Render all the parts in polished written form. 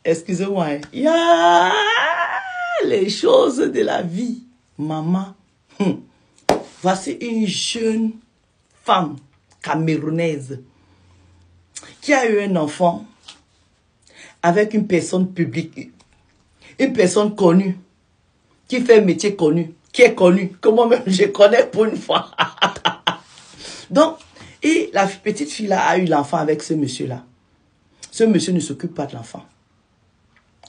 Excusez-moi. Hein. Il y a les choses de la vie. Maman. Voici une jeune femme camerounaise qui a eu un enfant avec une personne publique, une personne connue, qui fait un métier connu, qui est connu, que moi-même je connais pour une fois. Donc, et la petite fille-là a eu l'enfant avec ce monsieur-là. Ce monsieur ne s'occupe pas de l'enfant.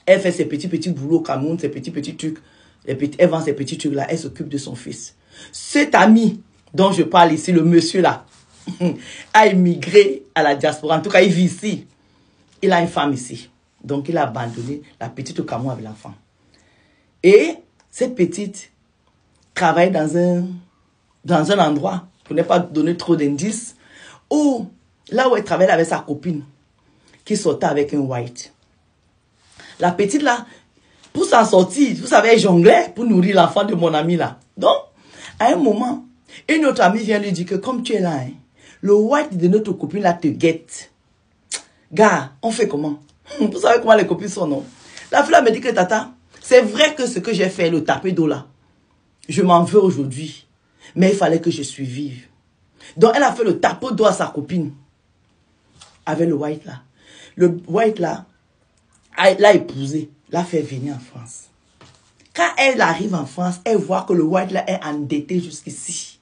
Elle fait ses petits boulots au Cameroun, ses petits trucs. Elle vend ses petits trucs-là, elle s'occupe de son fils. Cet ami dont je parle ici, le monsieur-là, a immigré à la diaspora. En tout cas, il vit ici. Il a une femme ici. Donc, il a abandonné la petite au Cameroun avec l'enfant. Et cette petite travaille dans un endroit, pour ne pas donner trop d'indices, où, là où elle travaille avec sa copine, qui sortait avec un white. La petite là, pour s'en sortir, vous savez, elle jonglait pour nourrir l'enfant de mon ami là. Donc, à un moment, une autre amie vient lui dire que comme tu es là, hein, le white de notre copine là te guette. Gars, on fait comment? Vous savez comment les copines sont, non? La fille me dit que tata, c'est vrai que ce que j'ai fait, le taper d'eau là, je m'en veux aujourd'hui. Mais il fallait que je survive. Donc, elle a fait le tapeau d'eau à sa copine. Avec le white là. Le white là, l'a épousé, l'a fait venir en France. Quand elle arrive en France, elle voit que le white là est endetté jusqu'ici.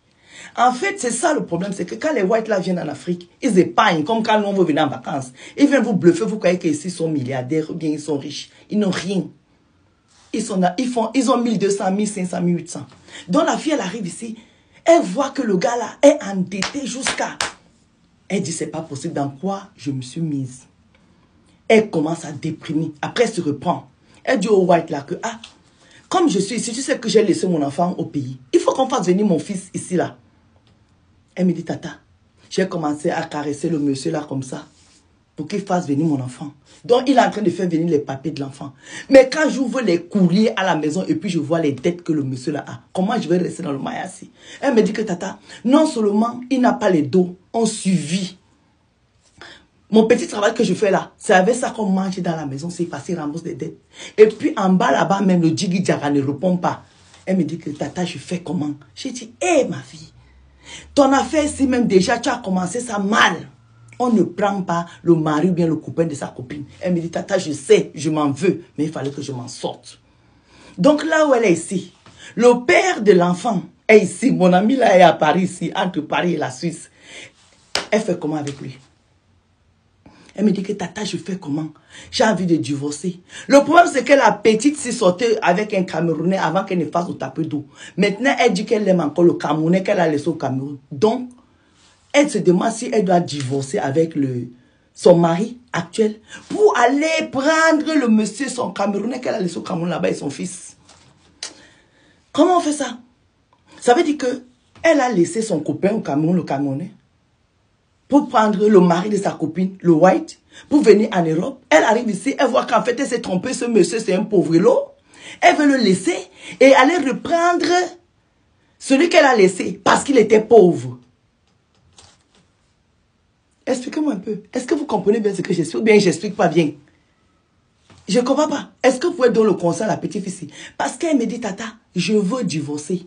En fait, c'est ça le problème, c'est que quand les whites là viennent en Afrique, ils épargnent, comme quand nous on veut venir en vacances. Ils viennent vous bluffer, vous croyez qu'ici ils sont milliardaires ou bien ils sont riches. Ils n'ont rien. Ils ont 1200, 1500, 1800. Donc la fille, elle arrive ici, elle voit que le gars là est endetté jusqu'à... Elle dit, c'est pas possible, dans quoi je me suis mise. Elle commence à déprimer. Après, elle se reprend. Elle dit au white là que, ah, comme je suis ici, tu sais que j'ai laissé mon enfant au pays. Il faut qu'on fasse venir mon fils ici là. Elle me dit, tata, j'ai commencé à caresser le monsieur là comme ça, pour qu'il fasse venir mon enfant. Donc, il est en train de faire venir les papiers de l'enfant. Mais quand j'ouvre les courriers à la maison et puis je vois les dettes que le monsieur là a, comment je vais rester dans le maïassi? Elle me dit que, tata, non seulement il n'a pas les dos, on suivi. Mon petit travail que je fais là, c'est avec ça qu'on mange dans la maison, c'est passé, rembourse des dettes. Et puis en bas là-bas même, le Djigui Djara ne répond pas. Elle me dit que, tata, je fais comment? J'ai dit, hé ma fille, ton affaire ici même déjà, tu as commencé ça mal. On ne prend pas le mari ou bien le copain de sa copine. Elle me dit, tata, je sais, je m'en veux, mais il fallait que je m'en sorte. Donc là où elle est ici, le père de l'enfant est ici. Mon ami là est à Paris ici, entre Paris et la Suisse. Elle fait comment avec lui? Elle me dit que tata, je fais comment? J'ai envie de divorcer. Le problème, c'est que la petite s'est sortie avec un Camerounais avant qu'elle ne fasse au tapis d'eau. Maintenant, elle dit qu'elle aime encore le Camerounais qu'elle a laissé au Cameroun. Donc, elle se demande si elle doit divorcer avec son mari actuel pour aller prendre le monsieur, son Camerounais qu'elle a laissé au Cameroun là-bas et son fils. Comment on fait ça? Ça veut dire que elle a laissé son copain au Cameroun, le Camerounais, pour prendre le mari de sa copine, le white, pour venir en Europe. Elle arrive ici, elle voit qu'en fait, elle s'est trompée, ce monsieur, c'est un pauvre lot. Elle veut le laisser et aller reprendre celui qu'elle a laissé parce qu'il était pauvre. Expliquez-moi un peu. Est-ce que vous comprenez bien ce que j'explique ou bien je n'explique pas bien? Je ne comprends pas. Est-ce que vous pouvez donner le conseil à la petite fille? Parce qu'elle me dit, tata, je veux divorcer.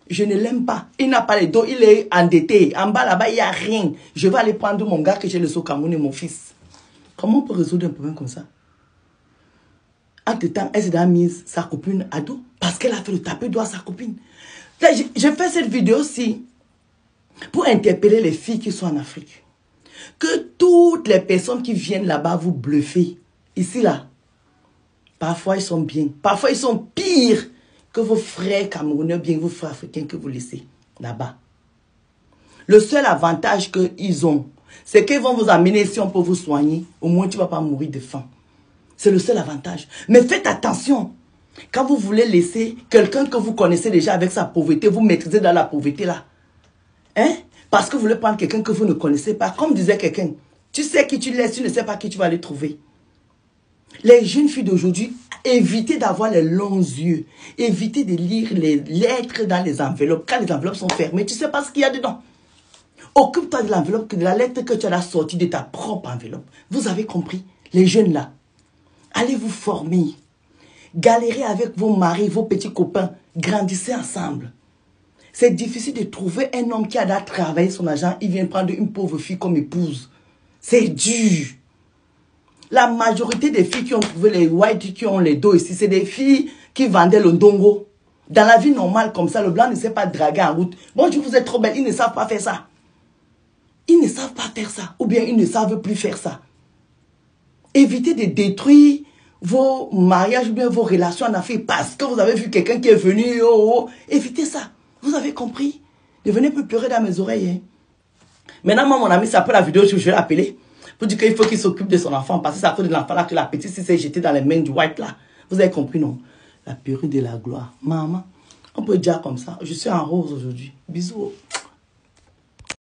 Je ne l'aime pas. Il n'a pas les dos, il est endetté. En bas là-bas, il n'y a rien. Je vais aller prendre mon gars que j'ai le Cameroun et mon fils. Comment on peut résoudre un problème comme ça? Entre-temps, elle s'est mise sa copine à dos parce qu'elle a fait le tapis d'eau à sa copine. Là, je fais cette vidéo-ci pour interpeller les filles qui sont en Afrique. Que toutes les personnes qui viennent là-bas vous bluffer. Ici, là. Parfois, ils sont bien. Parfois, ils sont pires que vos frères camerounais, bien vos frères africains que vous laissez là-bas. Le seul avantage qu'ils ont, c'est qu'ils vont vous amener ici, on peut vous soigner. Au moins, tu ne vas pas mourir de faim. C'est le seul avantage. Mais faites attention. Quand vous voulez laisser quelqu'un que vous connaissez déjà avec sa pauvreté, vous maîtrisez dans la pauvreté là. Hein? Parce que vous voulez prendre quelqu'un que vous ne connaissez pas. Comme disait quelqu'un, tu sais qui tu laisses, tu ne sais pas qui tu vas aller trouver. Les jeunes filles d'aujourd'hui, évitez d'avoir les longs yeux. Évitez de lire les lettres dans les enveloppes. Quand les enveloppes sont fermées, tu ne sais pas ce qu'il y a dedans. Occupe-toi de l'enveloppe, de la lettre que tu as sortie de ta propre enveloppe. Vous avez compris? Les jeunes là, Allez vous former. Galérez avec vos maris, vos petits copains. Grandissez ensemble. C'est difficile de trouver un homme qui a déjà travaillé son argent. Il vient prendre une pauvre fille comme épouse. C'est dur. La majorité des filles qui ont trouvé les whites, qui ont les dos ici, c'est des filles qui vendaient le ndongo. Dans la vie normale comme ça, le blanc ne sait pas draguer en route. Bonjour, vous êtes trop belle. Ils ne savent pas faire ça. Ils ne savent pas faire ça. Ou bien ils ne savent plus faire ça. Évitez de détruire vos mariages ou bien vos relations en Afrique parce que vous avez vu quelqu'un qui est venu. Évitez ça. Vous avez compris? Ne venez plus pleurer dans mes oreilles. Hein. Maintenant, moi, mon ami, c'est après la vidéo, je vais l'appeler. Pour dire qu'il faut qu'il s'occupe de son enfant. Parce que c'est à cause de l'enfant là que la petite s'est jetée dans les mains du white là. Vous avez compris, non? La purée de la gloire. Maman, on peut dire comme ça. Je suis en rose aujourd'hui. Bisous.